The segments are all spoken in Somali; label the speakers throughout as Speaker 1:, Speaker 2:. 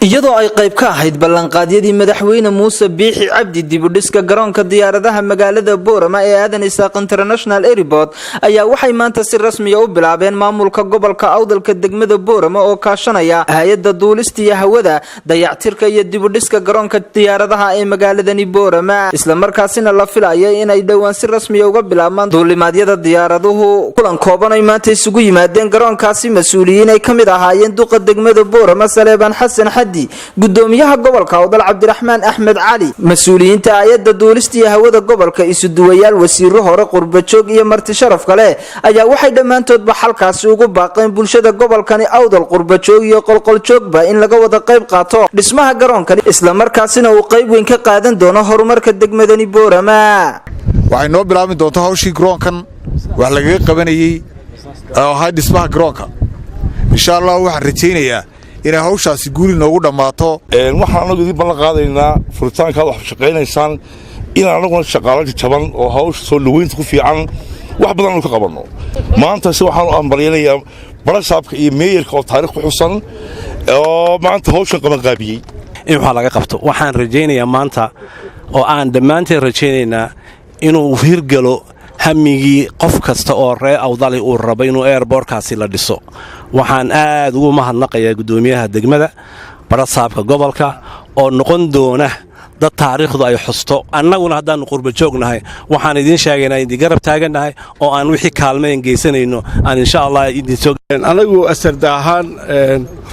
Speaker 1: iyadoo ay qayb ka ahayd ballanqaadyadii madaxweyne Muuse Biixi Cabdi dib u dhiska garoonka diyaaradaha magaalada Boorama ee Aadan Isaaq International Airport ayaa waxay maanta si rasmi ah u bilaabeen maamulka gobolka Awdalka degmada Boorama oo kaashanaya hay'adda duulista iyo hawada dayactirka iyo dib u dhiska garoonka diyaaradaha ee magaaladani Boorama isla markaasina la filayay inay dhawaan si rasmi ah uga bilaabmaan duulimaadyada diyaaraduhu kulan kooban ay maanta isugu yimaadeen garoonkaasi mas'uuliyiin ay kamid ahaayeen duqa degmada Boorama Saleebaan Xasan gudoomiyaha gobolka Awdal Cabdiraxmaan Axmed Cali mas'uuliyiinta hay'adda duulista iyo hawada gobolka isuduwayaal wasiiro hore qurbajoog iyo marti sharaf kale ayaa waxay dhamaantoodba halkaas ugu baaqeen bulshada gobolkani Awdal qurbajoog iyo qolqoljoogba in laga wada qayb qaato dhismaha garoonkani isla markaasina uu qayb weyn ka qaadan doono horumarka degmadani Boorama
Speaker 2: waxay noo bilaabmi doontaa hawshii garoonkan wax laga qabanayay oo hay dhismaha garoonka insha Allah waxaan rajaynayaa in hawshaasi guul noogu dhamaato
Speaker 3: waxaan anagu idin ballan qaadaynaa furitaanka wax shaqeynaysaan in anagu shaqaalaha jaban oo hawsha soo dhaweynta ku fiican wax badan ka qabano maanta si waxaan u ambaliyanayaa barasaabka iyo meeyarka oo taariikh ku xusan oo maanta hawsha qaban qaabiyay
Speaker 4: in waxa laga qabto waxaan rajaynayaa maanta oo aan dhamaanteen rajaynaynaa inuu hirgalo hamigii qof kasta oo reer Awdal uu rabo inuu airportkaasi la dhiso waxaan aad ugu mahadnaqayaa gudoomiyaha degmada barasaabka gobolka oo noqon doona dad taariikhdu ay xusto annaguna haddaan qurba joognahay waxaan idin sheegaynaa in garab taaganahay oo aan wixii kaalmeyn geysanayno aan insha Allah idin soo
Speaker 5: anagu asarda ahaan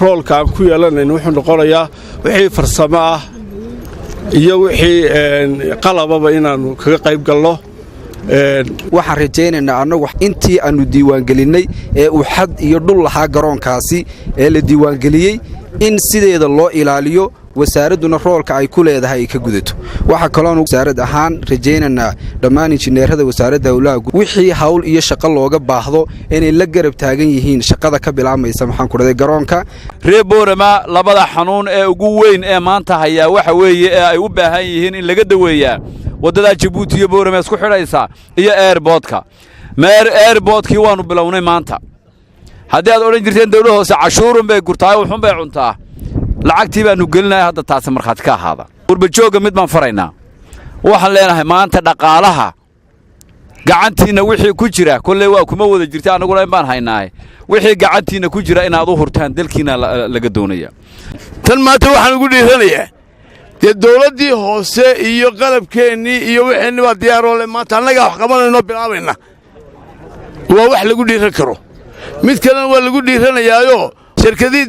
Speaker 5: roolka aan ku yeelanayno wuxuu noqonayaa wixii farsamo ah iyo wixii qalababa inaanu kaga qayb galno
Speaker 6: waxaan rajaynaynaa annagu intii aanu diiwaangelinay ee uu xad iyo dhul lahaa garoonkaasi ee la diiwaangeliyey in sideeda loo ilaaliyo wasaaraduna roolka ay ku leedahay ay ka gudato waxa kale oo wasaarad ahaan rajaynaynaa dhammaan injineerada wasaaradda hawlaha wixii hawl iyo shaqo looga baahdo inay la garab taagan yihiin shaqada ka bilaabmaysa maxaan ku raday garoonka
Speaker 7: reer Boorama labada xanuun ee ugu weyn ee maanta haya waxa weeye ee ay u baahan yihiin in laga daweeyaa wadada Djibouti iyo Boorama isku xidhaysa iyo airportka airportkii waanu bilownay maanta haddii aad oran jirteen dawladda hoose cashuurun bay gurtaa wuxuun bay cuntaa lacagtii baanu gelinahay hadda taas marxad ka ahaada qurbajooga mid baan faraynaa waxaan leenahay maanta dhaqaalaha gacantiina wixii ku jira kullee waa kuma wada jirtaa anaguna in baan haynaay wixii gacantiina ku jira inaad u hurtaan dalkiina laga doonaya
Speaker 8: tan maanta waxaan ugu dhiiranayaa dawladdii hoose iyo qalabkeennii iyo wixii waa diyaarole maanta annaga wax qabanayno bilaabayna waa wax lagu dhiiran karo mid kalena waa lagu dhiiranayaayo shirkadii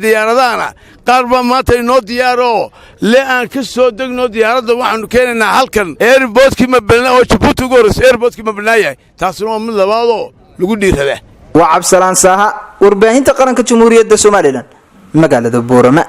Speaker 8: diyaaradana qaar baa maanta inoo diyaaro le aan ka soo degno diyaaradda waxaanu keenaynaa halkan airportkii ma balna oo Djibouti ugu horreysay airportkii ma balnaayahay taasina waa mid labaadoo lagu dhiirada
Speaker 1: waa Cabsalaan Saaha warbaahinta qaranka Jamhuuriyadda Soomaaliland magaalada Boorama.